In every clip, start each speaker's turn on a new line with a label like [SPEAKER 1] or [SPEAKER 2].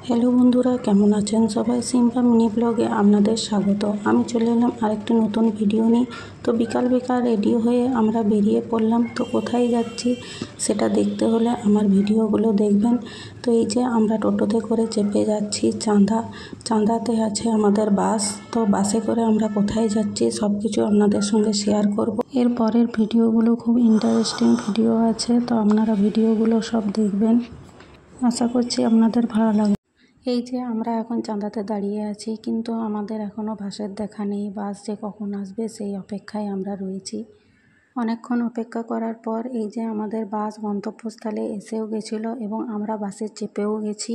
[SPEAKER 1] Hello বন্ধুরা, কেমন আছেন সবাই? সিম্পা মিনি ব্লগে আপনাদের স্বাগত। আমি চলে এলাম আরেকটি নতুন ভিডিও নিয়ে। তো বিকাল রেডি হয়ে আমরা বেরিয়ে পড়লাম। তো কোথায় যাচ্ছি সেটা দেখতে হলে আমার ভিডিওগুলো দেখবেন। তো এই যে আমরা টোটোতে করে চেপে যাচ্ছি চাঁদাতে আছে আমাদের বাস। তো বাসে করে আমরা কোথায় যাচ্ছি সব কিছু আপনাদের সঙ্গে শেয়ার করব। এর পরের ভিডিওগুলো খুব ইন্টারেস্টিং ভিডিও আছে, তো আপনারা ভিডিওগুলো সব দেখবেন। আশা করছি আপনাদের ভালো লাগবে। এই যে আমরা এখন চাঁদাতে দাঁড়িয়ে আছি, কিন্তু আমাদের এখনও বাসের দেখা নেই। বাস যে কখন আসবে সেই অপেক্ষায় আমরা রয়েছি। অনেকক্ষণ অপেক্ষা করার পর এই যে আমাদের বাস গন্তব্যস্থলে এসেও গেছিলো এবং আমরা বাসে চেপেও গেছি।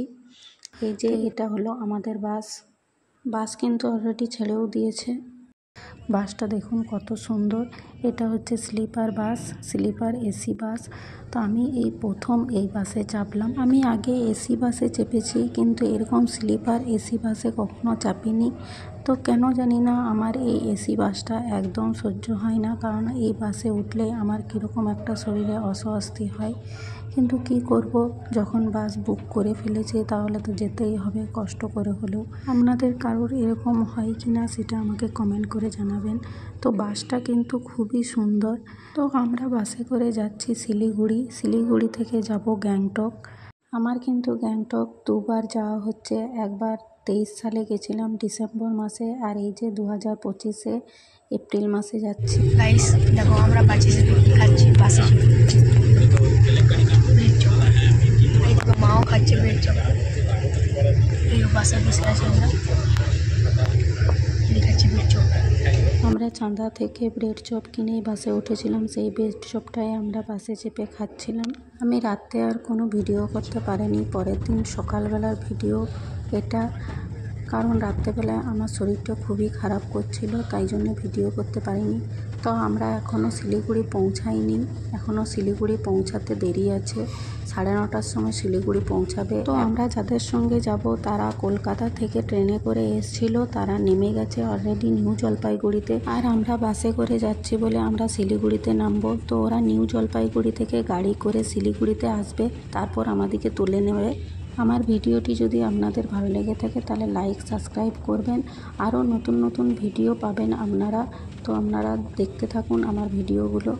[SPEAKER 1] এই যে এটা হলো আমাদের বাস কিন্তু অলরেডি ছেড়েও দিয়েছে। বাসটা দেখুন কত সুন্দর। এটা হচ্ছে sleeper bus, sleeper AC bus. তো আমি এই প্রথম এই বাসে চাপলাম। আমি আগে এসি বাসে চেপেছি, কিন্তু এরকম স্লিপার এসি বাসে কখনো চাপিনি। তো কেন জানি না আমার এই এসি বাসটা একদম সহ্য হয় না, কারণ এই বাসে উঠলে আমার কীরকম একটা শরীরে অস্বস্তি হয়। কিন্তু কি করব, যখন বাস বুক করে ফেলেছে তাহলে তো যেতেই হবে, কষ্ট করে হলেও। আপনাদের কারোর এরকম হয় কি না সেটা আমাকে কমেন্ট করে জানাবেন। তো বাসটা কিন্তু খুবই সুন্দর। তো আমরা বাসে করে যাচ্ছি শিলিগুড়ি থেকে যাব গ্যাংটক। আমার কিন্তু গ্যাংটক দুবার যাওয়া হচ্ছে। একবার 23 সালে গেছিলাম ডিসেম্বর মাসে, আর এই যে 2025-এ এপ্রিল মাসে যাচ্ছি।
[SPEAKER 2] গাইস দেখো আমরা বাসে খাচ্ছি, বাসে এই দেখো মাও খাচ্ছে ব্রেড চপ। এই বাসে বসে আছে, আমরা খাচ্ছি ব্রেড চপ।
[SPEAKER 1] আমরা চাঁদা থেকে ব্রেড চপ কিনে বাসে উঠেছিলাম, সেই ব্রেড চপটাই আমরা বাসে চেপে খাচ্ছিলাম। আমি রাতে আর কোনো ভিডিও করতে পারিনি, পরের দিন সকালবেলার ভিডিও এটা, কারণ রাত্রেবেলায় আমার শরীরটা খুবই খারাপ করছিল, তাই জন্য ভিডিও করতে পারিনি। তো আমরা এখনও শিলিগুড়ি পৌঁছাইনি, এখনও শিলিগুড়ি পৌঁছাতে দেরি আছে। 9:30টার সময় শিলিগুড়ি পৌঁছাবে। তো আমরা যাদের সঙ্গে যাব তারা কলকাতা থেকে ট্রেনে করে এসেছিল, তারা নেমে গেছে অলরেডি নিউ জলপাইগুড়িতে। আর আমরা বাসে করে যাচ্ছি বলে আমরা শিলিগুড়িতে নামবো। তো ওরা নিউ জলপাইগুড়ি থেকে গাড়ি করে শিলিগুড়িতে আসবে, তারপর আমাদেরকে তুলে নেবে। আমার ভিডিওটি যদি আপনাদের ভালো লেগে থাকে তাহলে লাইক সাবস্ক্রাইব করবেন। আরও নতুন ভিডিও পাবেন আপনারা। তো আপনারা দেখতে থাকুন আমার ভিডিওগুলো।